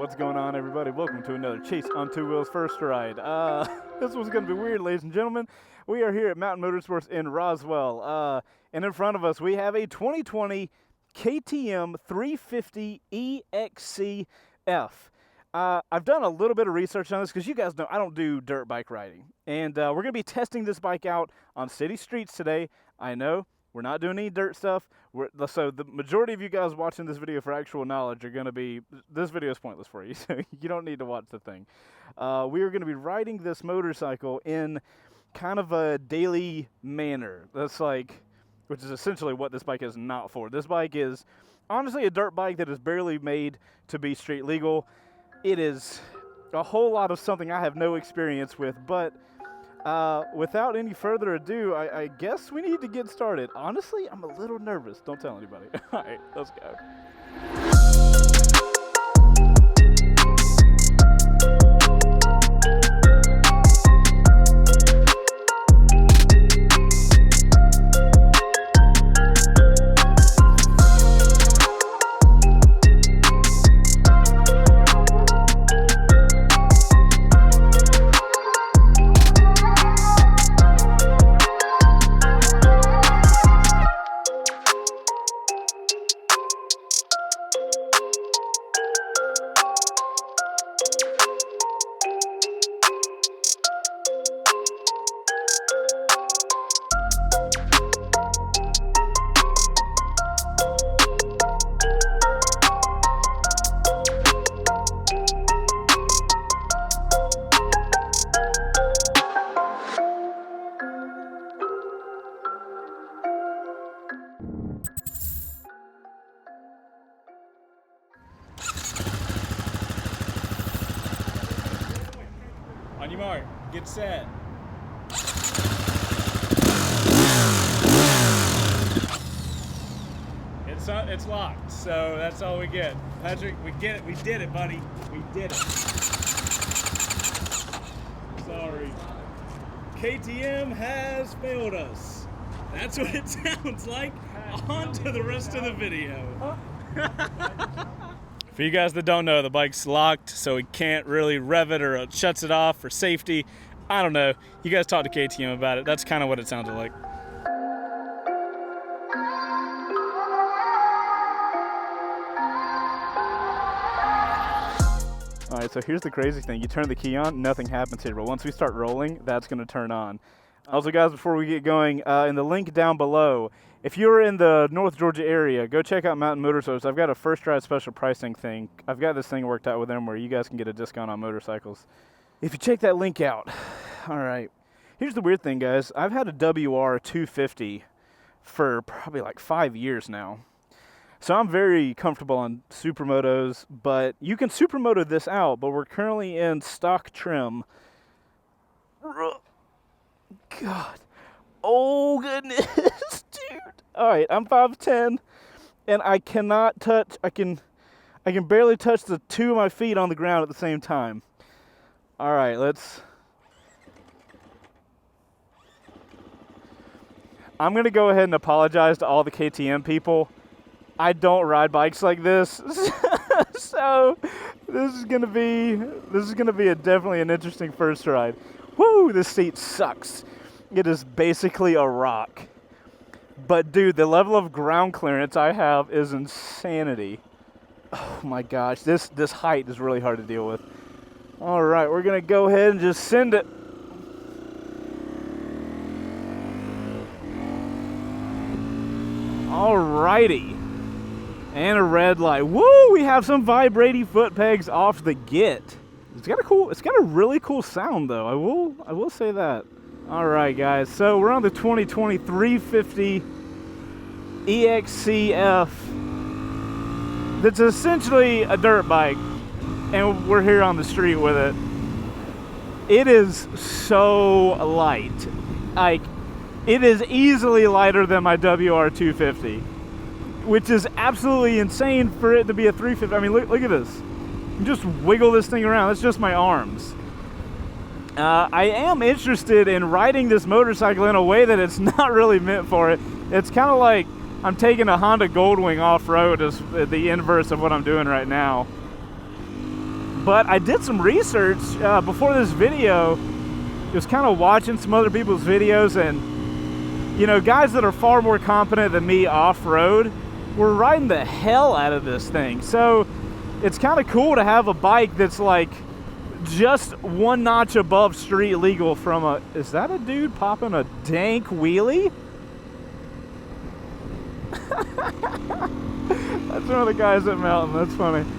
What's going on, everybody? Welcome to another Chase on Two Wheels First Ride. This one's going to be weird, ladies and gentlemen. We are here at Mountain Motorsports in Roswell, and in front of us we have a 2020 KTM 350 EXC-F. I've done a little bit of research on this because you guys know I don't do dirt bike riding, and we're going to be testing this bike out on city streets today. I know we're not doing any dirt stuff. So the majority of you guys watching this video for actual knowledge are going to be, this video is pointless for you, so you don't need to watch the thing. We are going to be riding this motorcycle in kind of a daily manner. Which is essentially what this bike is not for. This bike is honestly a dirt bike that is barely made to be street legal. It is a whole lot of something I have no experience with, but without any further ado, I guess we need to get started. Honestly, I'm a little nervous. Don't tell anybody. All right, let's go. On your mark, get set. It's locked, so that's all we get. Patrick, we get it. We did it, buddy. We did it. Sorry. KTM has failed us. That's what it sounds like. On to the rest of the video. For you guys that don't know, the bike's locked, so we can't really rev it, or it shuts it off for safety. I don't know. You guys talk to KTM about it. That's kind of what it sounded like. All right, so here's the crazy thing. You turn the key on, nothing happens here, but once we start rolling, that's going to turn on. Also, guys, before we get going, in the link down below, if you're in the North Georgia area, go check out Mountain Motorsports. I've got a first ride special pricing thing. I've got this thing worked out with them where you guys can get a discount on motorcycles. If you check that link out. All right. Here's the weird thing, guys. I've had a WR250 for probably like 5 years now. So I'm very comfortable on supermotos, but you can supermoto this out, but we're currently in stock trim. God. Oh, goodness, dude. All right, I'm 5'10", and I cannot touch, I can barely touch the two of my feet on the ground at the same time. All right, I'm going to go ahead and apologize to all the KTM people. I don't ride bikes like this, so this is gonna be definitely an interesting first ride. Woo! This seat sucks. It is basically a rock. But dude, the level of ground clearance I have is insanity. Oh my gosh, this height is really hard to deal with. All right, we're gonna go ahead and just send it. All righty. And a red light. Woo! We have some vibrating foot pegs off the get. It's got a really cool sound though. I will say that. All right, guys. So we're on the 2020 350 EXC-F. That's essentially a dirt bike, and we're here on the street with it. It is so light. Like, it is easily lighter than my WR250. Which is absolutely insane for it to be a 350. I mean, look at this. You just wiggle this thing around. That's just my arms. I am interested in riding this motorcycle in a way that it's not really meant for it. It's kind of like I'm taking a Honda Goldwing off-road, is the inverse of what I'm doing right now. But I did some research before this video. It was kind of watching some other people's videos, and you know, guys that are far more competent than me off-road were riding the hell out of this thing. So it's kind of cool to have a bike that's like just one notch above street legal from a... Is that a dude popping a dank wheelie? That's one of the guys at Mountain. That's funny.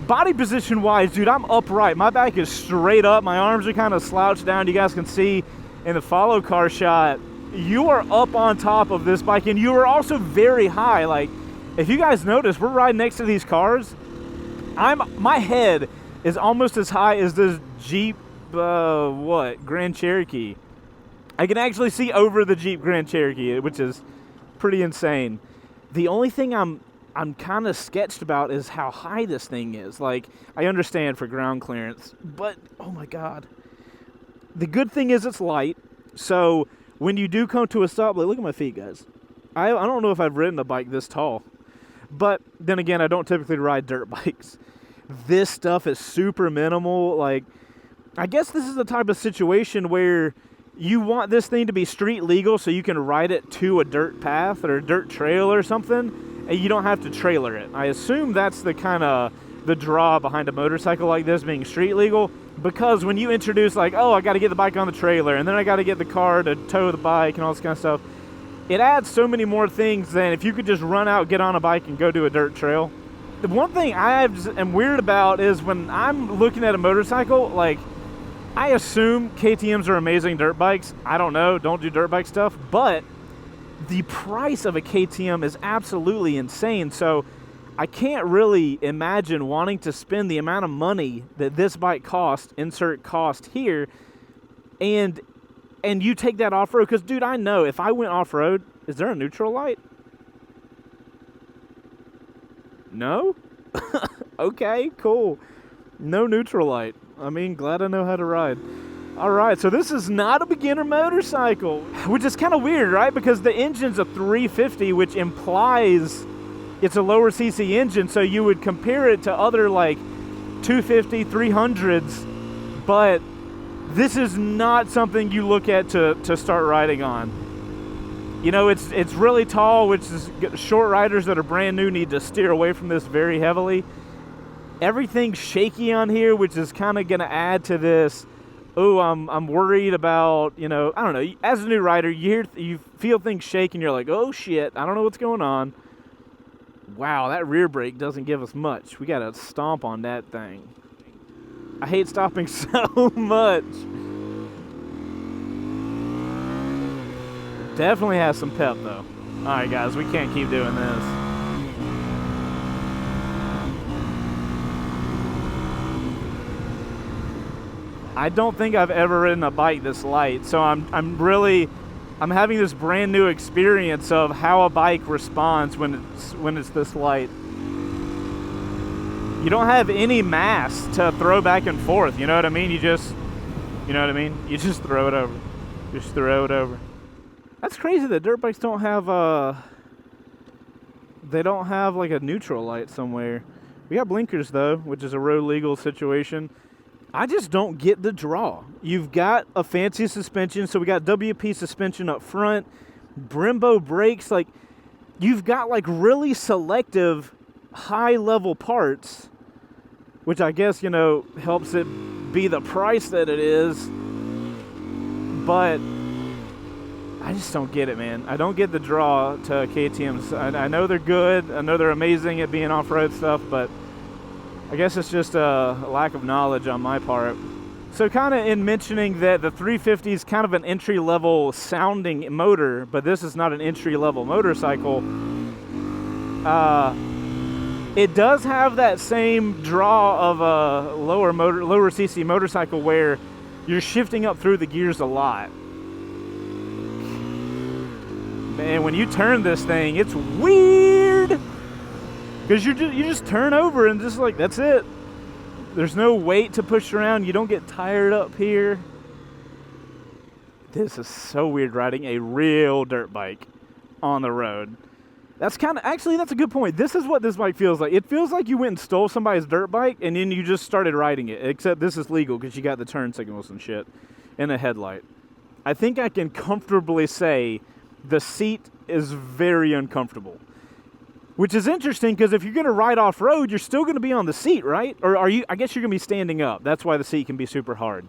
Body position wise, dude, I'm upright. My back is straight up. My arms are kind of slouched down. You guys can see in the follow car shot, you are up on top of this bike, and you are also very high. Like, if you guys notice, we're riding next to these cars. My head is almost as high as this Jeep, Grand Cherokee. I can actually see over the Jeep Grand Cherokee, which is pretty insane. The only thing I'm kind of sketched about is how high this thing is. Like, I understand for ground clearance, but oh my God. The good thing is it's light, so when you do come to a stop, like, look at my feet, guys. I don't know if I've ridden a bike this tall, but then again, I don't typically ride dirt bikes. This stuff is super minimal. Like, I guess this is the type of situation where you want this thing to be street legal so you can ride it to a dirt path or a dirt trail or something, and you don't have to trailer it. I assume that's the kind of the draw behind a motorcycle like this being street legal, because when you introduce like, oh, I got to get the bike on the trailer, and then I got to get the car to tow the bike and all this kind of stuff, it adds so many more things than if you could just run out, get on a bike, and go do a dirt trail. The one thing I am weird about is when I'm looking at a motorcycle, like, I assume KTMs are amazing dirt bikes. I don't know, don't do dirt bike stuff, but the price of a KTM is absolutely insane. So I can't really imagine wanting to spend the amount of money that this bike cost, insert cost here, and you take that off-road. Because, dude, I know if I went off-road, is there a neutral light? No? Okay, cool. No neutral light. I mean, glad I know how to ride. All right, so this is not a beginner motorcycle, which is kind of weird, right? Because the engine's a 350, which implies it's a lower CC engine, so you would compare it to other like 250, 300s, but this is not something you look at to start riding on. You know, it's really tall, which is short riders that are brand new need to steer away from this very heavily. Everything's shaky on here, which is kind of going to add to this. Oh, I'm worried about, you know, I don't know. As a new rider, you feel things shake and you're like, oh shit, I don't know what's going on. Wow, that rear brake doesn't give us much. We got to stomp on that thing. I hate stopping so much. Definitely has some pep though. All right, guys, we can't keep doing this. I don't think I've ever ridden a bike this light, so I'm having this brand new experience of how a bike responds when it's this light. You don't have any mass to throw back and forth, you know what I mean? You just throw it over. Just throw it over. That's crazy that dirt bikes don't have like a neutral light somewhere. We got blinkers though, which is a road legal situation. I just don't get the draw. You've got a fancy suspension, so we got WP suspension up front, Brembo brakes, like you've got like really selective high level parts, which I guess, you know, helps it be the price that it is. But I just don't get it, man. I don't get the draw to KTMs. I know they're good. I know they're amazing at being off-road stuff, but I guess it's just a lack of knowledge on my part. So kind of in mentioning that the 350 is kind of an entry-level sounding motor, but this is not an entry-level motorcycle. It does have that same draw of a lower CC motorcycle where you're shifting up through the gears a lot. Man, when you turn this thing, it's weird. Because you just turn over and just like, that's it. There's no weight to push around. You don't get tired up here. This is so weird riding a real dirt bike on the road. That's actually, that's a good point. This is what this bike feels like. It feels like you went and stole somebody's dirt bike and then you just started riding it, except this is legal because you got the turn signals and shit and a headlight. I think I can comfortably say the seat is very uncomfortable, which is interesting because if you're going to ride off-road, you're still going to be on the seat, right? Or are you? I guess you're going to be standing up. That's why the seat can be super hard.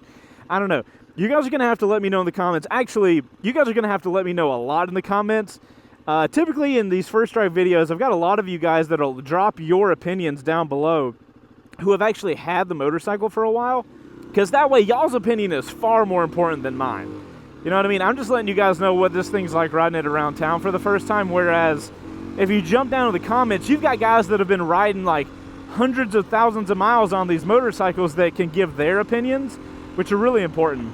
I don't know. You guys are going to have to let me know in the comments. Actually, you guys are going to have to let me know a lot in the comments. Typically in these first drive videos, I've got a lot of you guys that'll drop your opinions down below who have actually had the motorcycle for a while, because that way y'all's opinion is far more important than mine. You know what I mean? I'm just letting you guys know what this thing's like riding it around town for the first time, whereas if you jump down to the comments, you've got guys that have been riding like hundreds of thousands of miles on these motorcycles that can give their opinions, which are really important.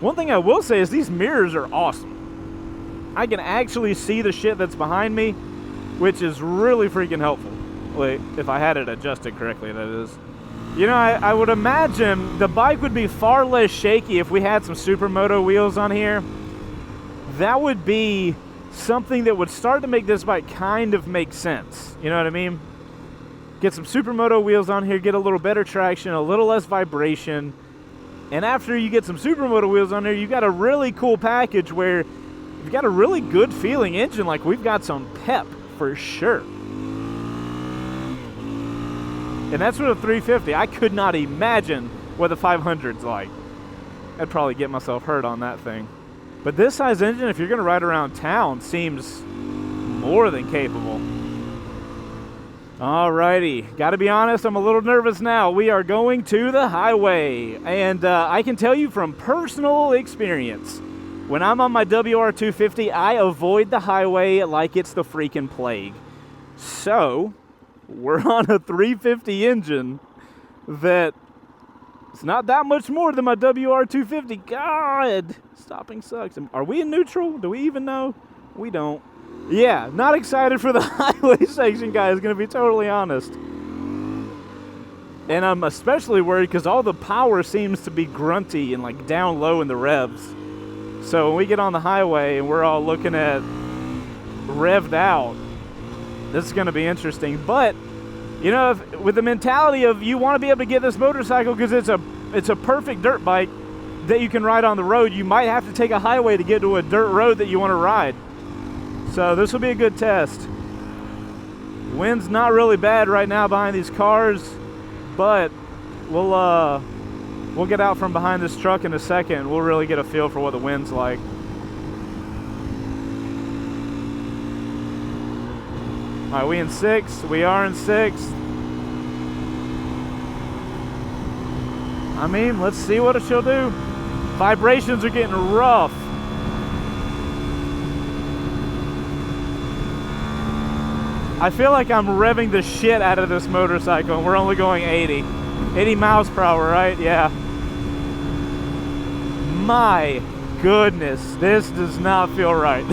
One thing I will say is these mirrors are awesome. I can actually see the shit that's behind me, which is really freaking helpful. Wait, if I had it adjusted correctly, that is. You know, I would imagine the bike would be far less shaky if we had some Supermoto wheels on here. That would be something that would start to make this bike kind of make sense. You know what I mean? Get some Supermoto wheels on here, get a little better traction, a little less vibration. And after you get some Supermoto wheels on there, you got a really cool package where you've got a really good feeling engine. Like, we've got some pep for sure. And that's with a 350. I could not imagine what the 500's like. I'd probably get myself hurt on that thing. But this size engine, if you're going to ride around town, seems more than capable. Alrighty, gotta be honest, I'm a little nervous now. We are going to the highway, and I can tell you from personal experience, when I'm on my WR250, I avoid the highway like it's the freaking plague. So, we're on a 350 engine that it's not that much more than my WR250. God, stopping sucks. Are we in neutral? Do we even know? We don't. Yeah, not excited for the highway section, guys, gonna be totally honest. And I'm especially worried because all the power seems to be grunty and like down low in the revs. So when we get on the highway and we're all looking at revved out, this is gonna be interesting. But, you know, with the mentality of you wanna be able to get this motorcycle because it's a perfect dirt bike that you can ride on the road, you might have to take a highway to get to a dirt road that you wanna ride. So this will be a good test. Wind's not really bad right now behind these cars, but we'll get out from behind this truck in a second and we'll really get a feel for what the wind's like. All right, we in 6th. We are in 6th. I mean, let's see what she'll do. Vibrations are getting rough. I feel like I'm revving the shit out of this motorcycle and we're only going 80. 80 miles per hour, right? Yeah. My goodness, this does not feel right.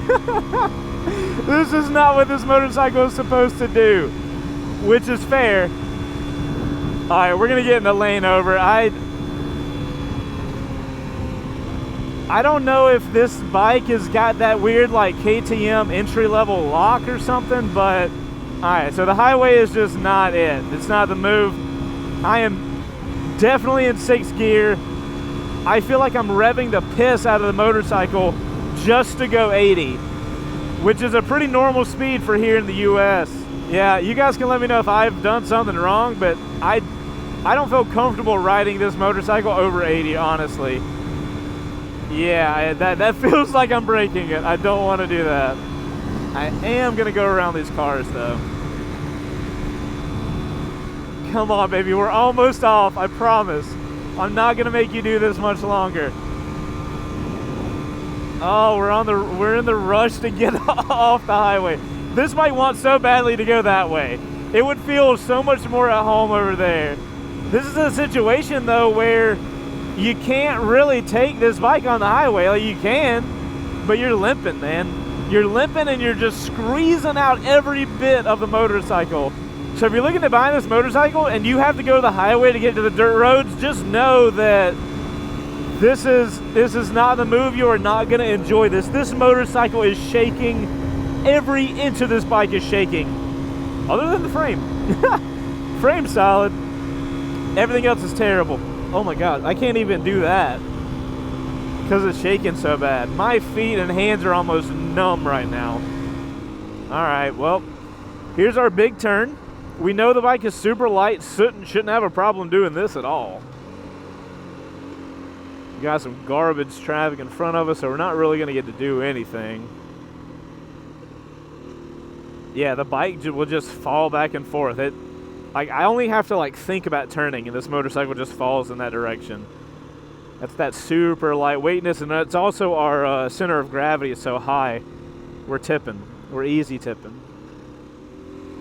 This is not what this motorcycle is supposed to do, which is fair. All right, we're gonna get in the lane over. I don't know if this bike has got that weird like KTM entry-level lock or something, but all right, so the highway is just not it. It's not the move. I am definitely in 6th gear. I feel like I'm revving the piss out of the motorcycle just to go 80, which is a pretty normal speed for here in the US. Yeah, you guys can let me know if I've done something wrong, but I don't feel comfortable riding this motorcycle over 80, honestly. Yeah, that feels like I'm breaking it. I don't want to do that. I am going to go around these cars, though. Come on, baby. We're almost off. I promise. I'm not going to make you do this much longer. Oh, we're in the rush to get off the highway. This might want so badly to go that way. It would feel so much more at home over there. This is a situation, though, where you can't really take this bike on the highway. Like, you can, but you're limping, man. You're limping and you're just squeezing out every bit of the motorcycle. So if you're looking to buy this motorcycle and you have to go to the highway to get to the dirt roads, just know that this is not the move. You are not going to enjoy this. This motorcycle is shaking Every inch of this bike is shaking, other than the frame. Frame's solid. Everything else is terrible. Oh my God, I can't even do that because it's shaking so bad. My feet and hands are almost numb right now. All right, well, here's our big turn. We know the bike is super light, shouldn't have a problem doing this at all. We got some garbage traffic in front of us, so we're not really gonna get to do anything. Yeah, the bike will just fall back and forth. I only have to like think about turning, and this motorcycle just falls in that direction. That's that super lightweightness, and it's also our center of gravity is so high. We're tipping. We're easy tipping.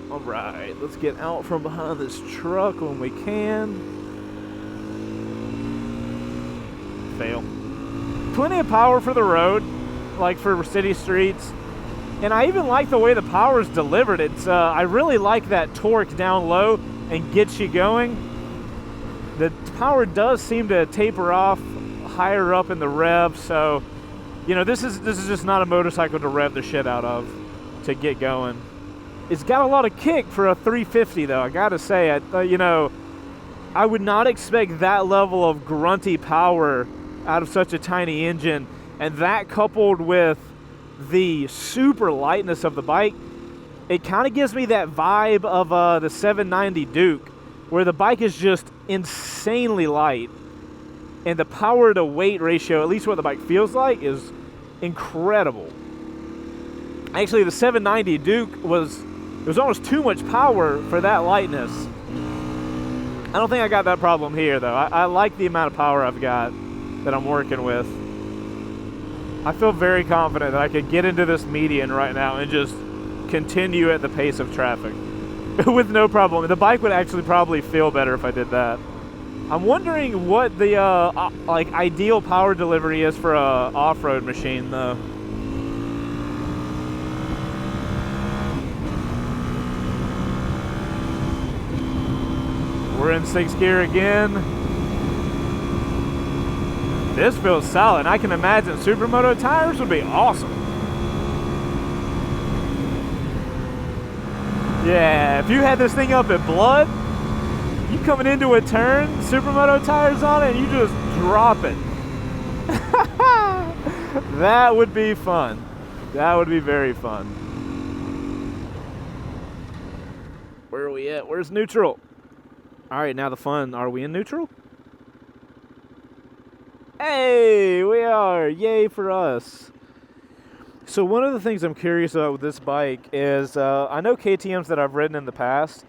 All right, let's get out from behind this truck when we can. Fail. Plenty of power for the road, like for city streets. And I even like the way the power is delivered. It's I really like that torque down low and gets you going. The power does seem to taper off higher up in the rev, so you know this is just not a motorcycle to rev the shit out of to get going. It's got a lot of kick for a 350 though. I gotta say, you know, I would not expect that level of grunty power out of such a tiny engine, and that coupled with the super lightness of the bike, it kind of gives me that vibe of the 790 Duke, where the bike is just insanely light, and the power to weight ratio, at least what the bike feels like, is incredible. Actually, the 790 Duke was almost too much power for that lightness. I don't think I got that problem here though. I like the amount of power I've got that I'm working with. I feel very confident that I could get into this median right now and just continue at the pace of traffic with no problem. The bike would actually probably feel better if I did that. I'm wondering what the like ideal power delivery is for a off-road machine though. We're in 6th gear again. This feels solid. I can imagine Supermoto tires would be awesome. Yeah, if you had this thing up at blood, you coming into a turn, Supermoto tires on it, and you just drop it. That would be fun. That would be very fun. Where are we at? Where's neutral? All right, now the fun. Are we in neutral? Hey, we are. Yay for us. So one of the things I'm curious about with this bike is I know KTMs that I've ridden in the past,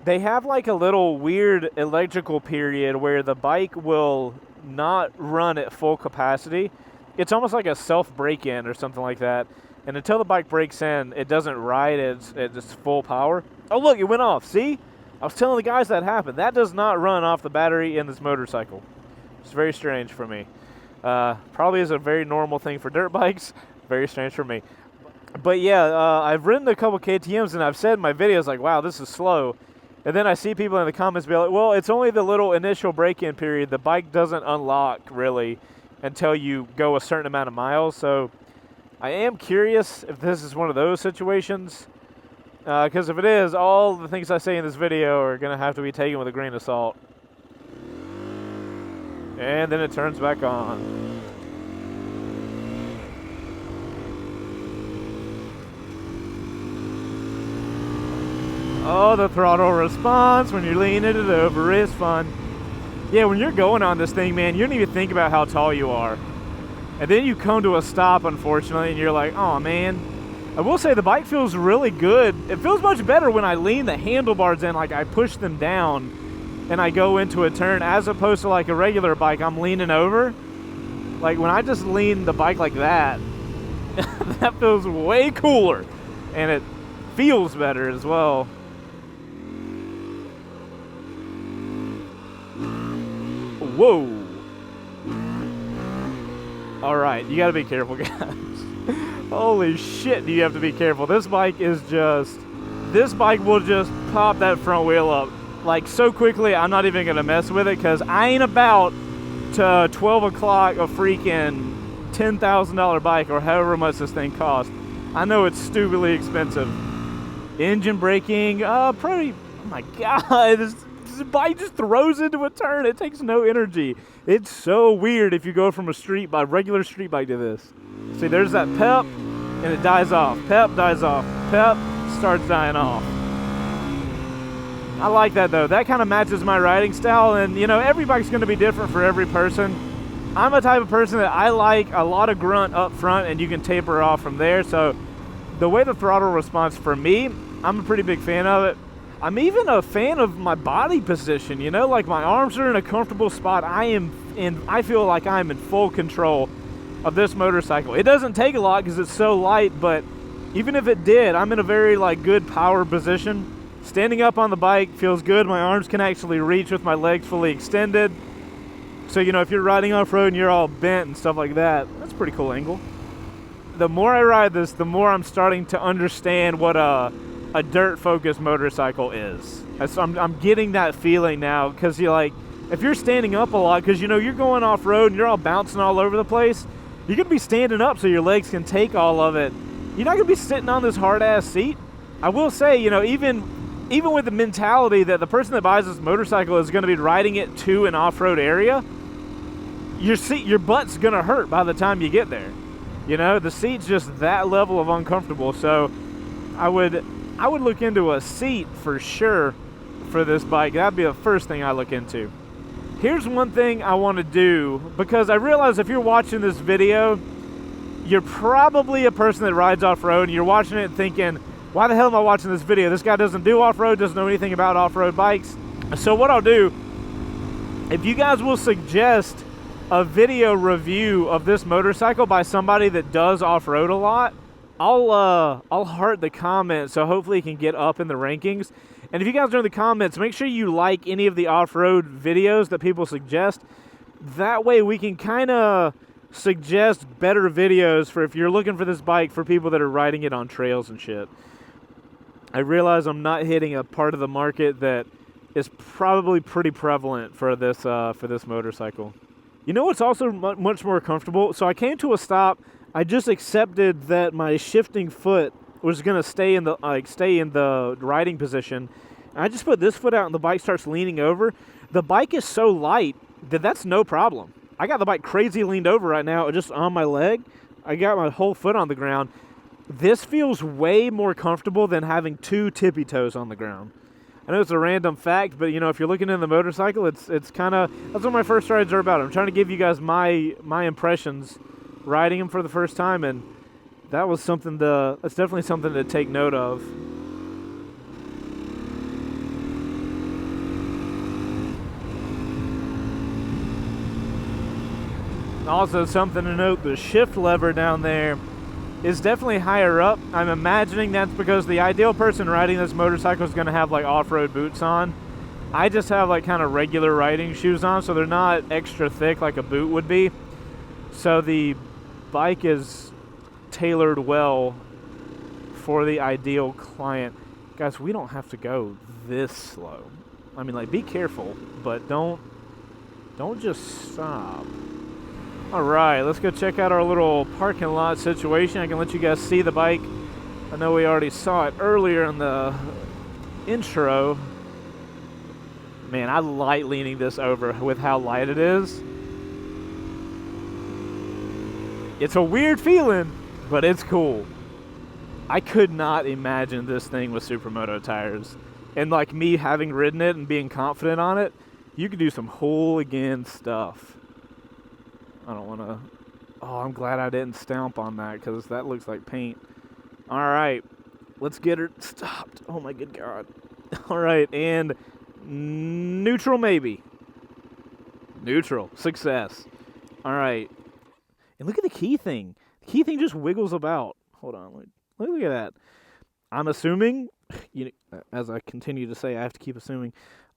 they have like a little weird electrical period where the bike will not run at full capacity. It's almost like a self break-in or something like that. And until the bike breaks in, it doesn't ride at its full power. Oh, look, it went off. See? I was telling the guys that happened. That does not run off the battery in this motorcycle. It's very strange for me. Probably is a very normal thing for dirt bikes. Very strange for me. But yeah, I've ridden a couple KTMs and I've said in my videos like, wow, this is slow. And then I see people in the comments be like, well, it's only the little initial break-in period. The bike doesn't unlock really until you go a certain amount of miles. So I am curious if this is one of those situations. Because if it is, all the things I say in this video are going to have to be taken with a grain of salt. And then it turns back on. Oh, the throttle response when you're leaning it over is fun. Yeah, when you're going on this thing, man, you don't even think about how tall you are. And then you come to a stop, unfortunately, and you're like, oh, man. I will say the bike feels really good. It feels much better when I lean the handlebars in, like I push them down and I go into a turn, as opposed to like a regular bike, I'm leaning over. Like when I just lean the bike like that, that feels way cooler. And it feels better as well. Whoa. All right, you gotta be careful, guys. Holy shit, do you have to be careful. This bike will just pop that front wheel up like so quickly. I'm not even gonna mess with it because I ain't about to 12 o'clock a freaking $10,000 bike or however much this thing costs I know it's stupidly expensive. Engine braking, probably, oh my God, this bike just throws into a turn. It takes no energy. It's so weird if you go from a regular street bike to this. See, there's that pep, and it dies off. Pep dies off. Pep starts dying off. I like that though. That kind of matches my riding style, and you know, every bike's going to be different for every person. I'm a type of person that I like a lot of grunt up front, and you can taper off from there. So the way the throttle responds for me, I'm a pretty big fan of it. I'm even a fan of my body position, you know, like my arms are in a comfortable spot. I feel like I'm in full control of this motorcycle. It doesn't take a lot because it's so light, but even if it did, I'm in a very like good power position. Standing up on the bike feels good. My arms can actually reach with my legs fully extended. So, you know, if you're riding off-road and you're all bent and stuff like that, that's a pretty cool angle. The more I ride this, the more I'm starting to understand what a dirt-focused motorcycle is. I'm getting that feeling now, because you're like, if you're standing up a lot, because you know you're going off-road and you're all bouncing all over the place, you're gonna be standing up so your legs can take all of it. You're not gonna be sitting on this hard-ass seat. I will say, you know, even with the mentality that the person that buys this motorcycle is gonna be riding it to an off-road area, your butt's gonna hurt by the time you get there. You know, the seat's just that level of uncomfortable. So I would look into a seat for sure for this bike. That'd be the first thing I look into. Here's one thing I want to do, because I realize if you're watching this video, you're probably a person that rides off-road, and you're watching it and thinking, why the hell am I watching this video? This guy doesn't do off-road, doesn't know anything about off-road bikes. So what I'll do, if you guys will suggest a video review of this motorcycle by somebody that does off-road a lot, I'll heart the comments, so hopefully it can get up in the rankings. And if you guys are in the comments, make sure you like any of the off-road videos that people suggest. That way we can kind of suggest better videos for if you're looking for this bike for people that are riding it on trails and shit. I realize I'm not hitting a part of the market that is probably pretty prevalent for this motorcycle. You know what's also much more comfortable? So I came to a stop. I just accepted that my shifting foot was gonna stay in the riding position. And I just put this foot out, and the bike starts leaning over. The bike is so light that that's no problem. I got the bike crazy leaned over right now, just on my leg. I got my whole foot on the ground. This feels way more comfortable than having two tippy toes on the ground. I know it's a random fact, but you know, if you're looking in the motorcycle, it's kind of, that's what my first rides are about. I'm trying to give you guys my impressions riding them for the first time, and that's definitely something to take note of. Also, something to note, the shift lever down there is definitely higher up. I'm imagining that's because the ideal person riding this motorcycle is going to have like off-road boots on. I just have like kind of regular riding shoes on, so they're not extra thick like a boot would be. So the bike is tailored well for the ideal client. Guys, we don't have to go this slow. I mean, like, be careful, but don't just stop. All right, let's go check out our little parking lot situation. I can let you guys see the bike. I know we already saw it earlier in the intro. Man, I like leaning this over with how light it is. It's a weird feeling, but it's cool. I could not imagine this thing with Supermoto tires. And like me having ridden it and being confident on it, you could do some hooligan stuff. I don't want to... Oh, I'm glad I didn't stomp on that, because that looks like paint. All right, let's get her stopped. Oh my good God. All right, and neutral maybe. Neutral, success. All right. And look at the key thing. The key thing just wiggles about. Hold on, look at that. I'm assuming, as I continue to say, I have to keep assuming.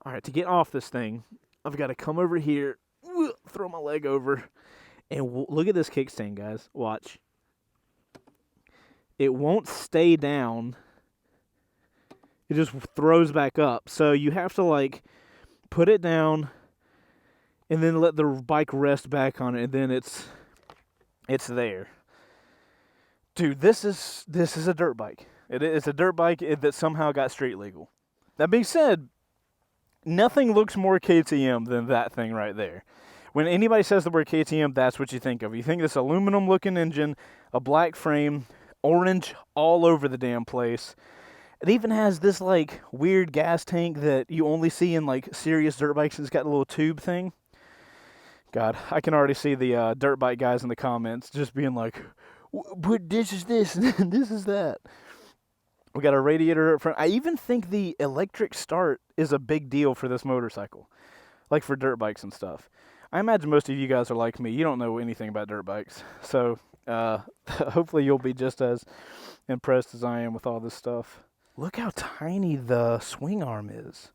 All right, to get off this thing, I've got to come over here, throw my leg over, and look at this kickstand, guys. Watch. It won't stay down. It just throws back up. So you have to, like, put it down and then let the bike rest back on it, and then it's there. Dude, this is a dirt bike. It's a dirt bike that somehow got street legal. That being said, nothing looks more KTM than that thing right there. When anybody says the word KTM, that's what you think of. You think this aluminum looking engine, a black frame, orange all over the damn place. It even has this like weird gas tank that you only see in like serious dirt bikes. It's got a little tube thing. God, I can already see the dirt bike guys in the comments just being like, "But this is this, and this is that." We got a radiator up front. I even think the electric start is a big deal for this motorcycle, like for dirt bikes and stuff. I imagine most of you guys are like me. You don't know anything about dirt bikes, so hopefully you'll be just as impressed as I am with all this stuff. Look how tiny the swing arm is.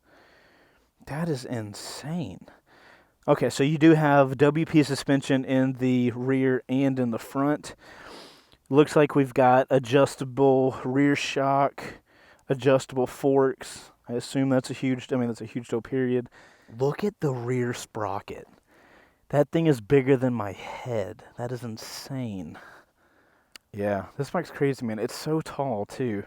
That is insane. Okay, so you do have WP suspension in the rear and in the front. Looks like we've got adjustable rear shock, adjustable forks. I assume that's a huge deal, period. Look at the rear sprocket. That thing is bigger than my head. That is insane. Yeah, this bike's crazy, man. It's so tall, too.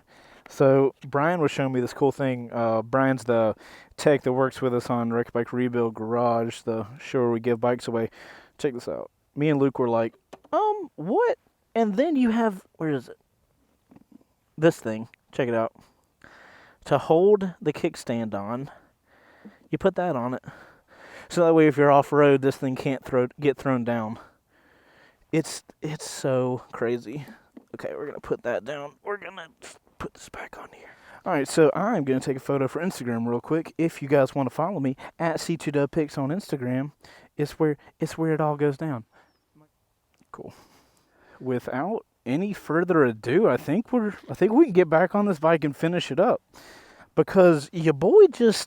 So, Brian was showing me this cool thing. Brian's the tech that works with us on Wreck Bike Rebuild Garage, the show where we give bikes away. Check this out. Me and Luke were like, what? And then you have, where is it? This thing. Check it out. To hold the kickstand on, you put that on it. So that way if you're off-road, this thing can't get thrown down. It's so crazy. Okay, we're going to put that down. We're going to put this back on here. All right, so I'm going to take a photo for Instagram real quick. If you guys want to follow me, at C2WPics on Instagram, it's where it all goes down. Cool. Without any further ado, I think we can get back on this bike and finish it up. Because your boy this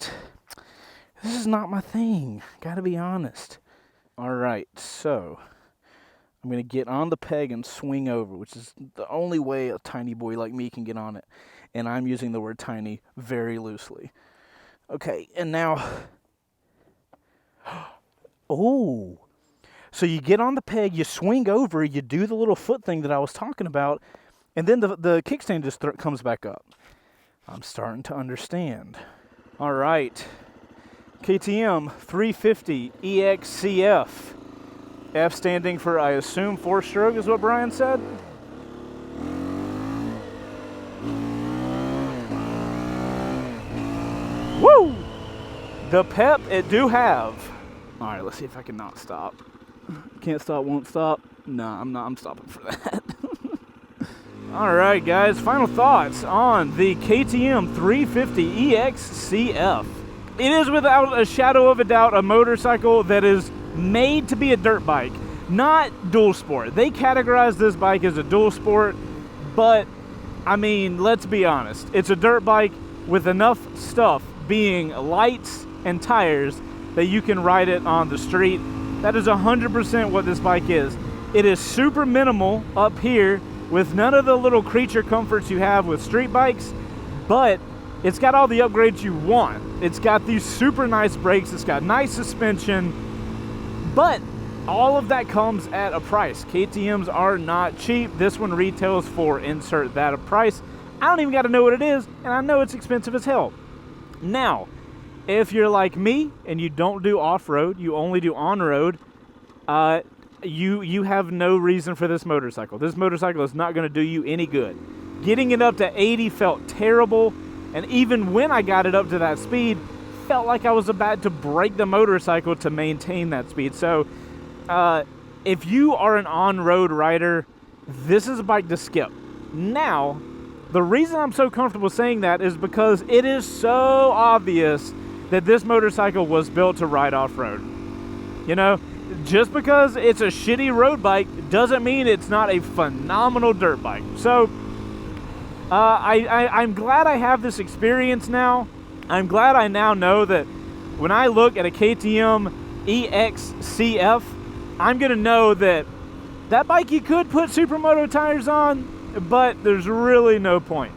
is not my thing. Gotta be honest. All right, so I'm going to get on the peg and swing over, which is the only way a tiny boy like me can get on it. And I'm using the word tiny very loosely. Okay, and now... Oh! So you get on the peg, you swing over, you do the little foot thing that I was talking about, and then the kickstand just comes back up. I'm starting to understand. All right. KTM 350 EXC-F. F standing for, I assume, 4-stroke is what Brian said? Woo! The pep it do have. All right, let's see if I can not stop. Can't stop, won't stop. No, I'm stopping for that. All right, guys, final thoughts on the KTM 350 EXC-F. It is without a shadow of a doubt a motorcycle that is made to be a dirt bike, not dual sport. They categorize this bike as a dual sport, but I mean, let's be honest. It's a dirt bike with enough stuff being lights and tires that you can ride it on the street. That is 100% what this bike is. It is super minimal up here with none of the little creature comforts you have with street bikes, but it's got all the upgrades you want. It's got these super nice brakes, it's got nice suspension, but all of that comes at a price. KTMs are not cheap. This one retails for insert that a price. I don't even got to know what it is, and I know it's expensive as hell. Now, if you're like me and you don't do off-road, you only do on-road, you have no reason for this motorcycle. This motorcycle is not going to do you any good. Getting it up to 80 felt terrible, and even when I got it up to that speed, felt like I was about to break the motorcycle to maintain that speed. So, if you are an on-road rider, this is a bike to skip. Now, the reason I'm so comfortable saying that is because it is so obvious that this motorcycle was built to ride off-road. You know, just because it's a shitty road bike doesn't mean it's not a phenomenal dirt bike. So, I'm glad I have this experience now. I'm glad I now know that when I look at a KTM EXC-F, I'm going to know that that bike you could put Supermoto tires on, but there's really no point.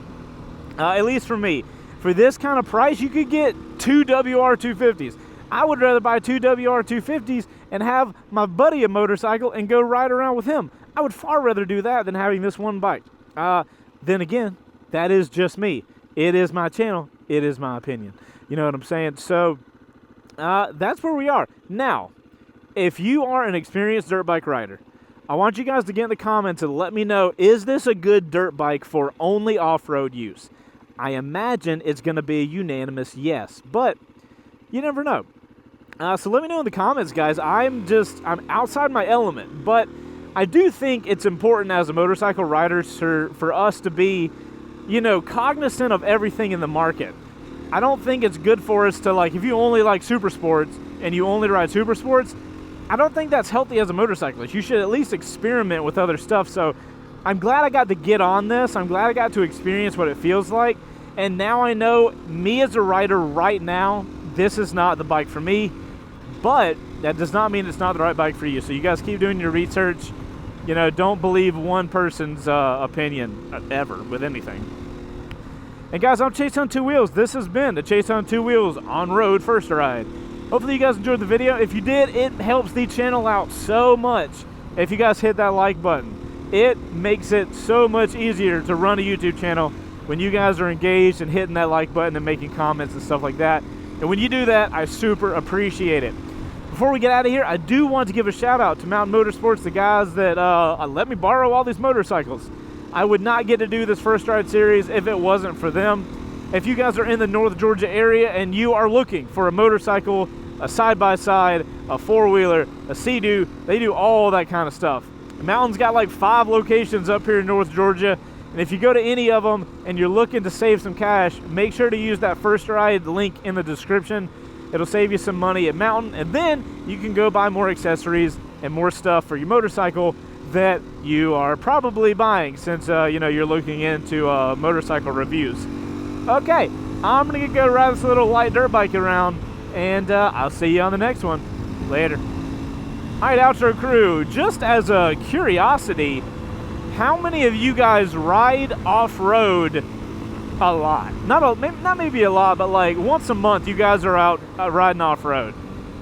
At least for me. For this kind of price, you could get 2 WR250s. I would rather buy 2 WR250s and have my buddy a motorcycle and go ride around with him. I would far rather do that than having this one bike. then again, that is just me. It is my channel. It is my opinion. You know what I'm saying? So that's where we are. Now, if you are an experienced dirt bike rider, I want you guys to get in the comments and let me know, is this a good dirt bike for only off-road use? I imagine it's going to be a unanimous yes, but you never know. So let me know in the comments, guys. I'm outside my element, but I do think it's important as a motorcycle rider for us to be, you know, cognizant of everything in the market. I don't think it's good for us to, like, if you only like super sports and you only ride super sports, I don't think that's healthy as a motorcyclist. You should at least experiment with other stuff. So I'm glad I got to get on this. I'm glad I got to experience what it feels like. And now I know, me as a rider right now, this is not the bike for me. But that does not mean it's not the right bike for you. So you guys keep doing your research. You know, don't believe one person's opinion ever with anything. And guys, I'm Chase on Two Wheels. This has been the Chase on Two Wheels on-road first ride. Hopefully you guys enjoyed the video. If you did, it helps the channel out so much if you guys hit that like button. It makes it so much easier to run a YouTube channel when you guys are engaged and hitting that like button and making comments and stuff like that. And when you do that, I super appreciate it. Before we get out of here, I do want to give a shout out to Mountain Motorsports, the guys that let me borrow all these motorcycles. I would not get to do this first ride series if it wasn't for them. If you guys are in the North Georgia area and you are looking for a motorcycle, a side-by-side, a four-wheeler, a Sea-Doo, they do all that kind of stuff. Mountain's got like 5 locations up here in North Georgia, and if you go to any of them and you're looking to save some cash, make sure to use that first ride link in the description. It'll save you some money at Mountain, and then you can go buy more accessories and more stuff for your motorcycle that you are probably buying, since you know, you're looking into motorcycle reviews. Okay, I'm gonna go ride this little light dirt bike around, and I'll see you on the next one. Later. Alright, outro crew, just as a curiosity, how many of you guys ride off-road a lot? Not maybe a lot, but like once a month you guys are out riding off-road.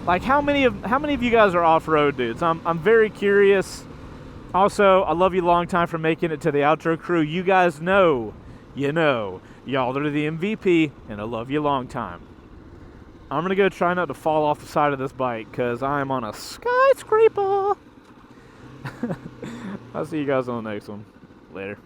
Like how many of you guys are off-road dudes? I'm very curious. Also, I love you long time for making it to the outro crew. You guys know, y'all are the MVP, and I love you long time. I'm gonna go try not to fall off the side of this bike because I'm on a skyscraper. I'll see you guys on the next one. Later.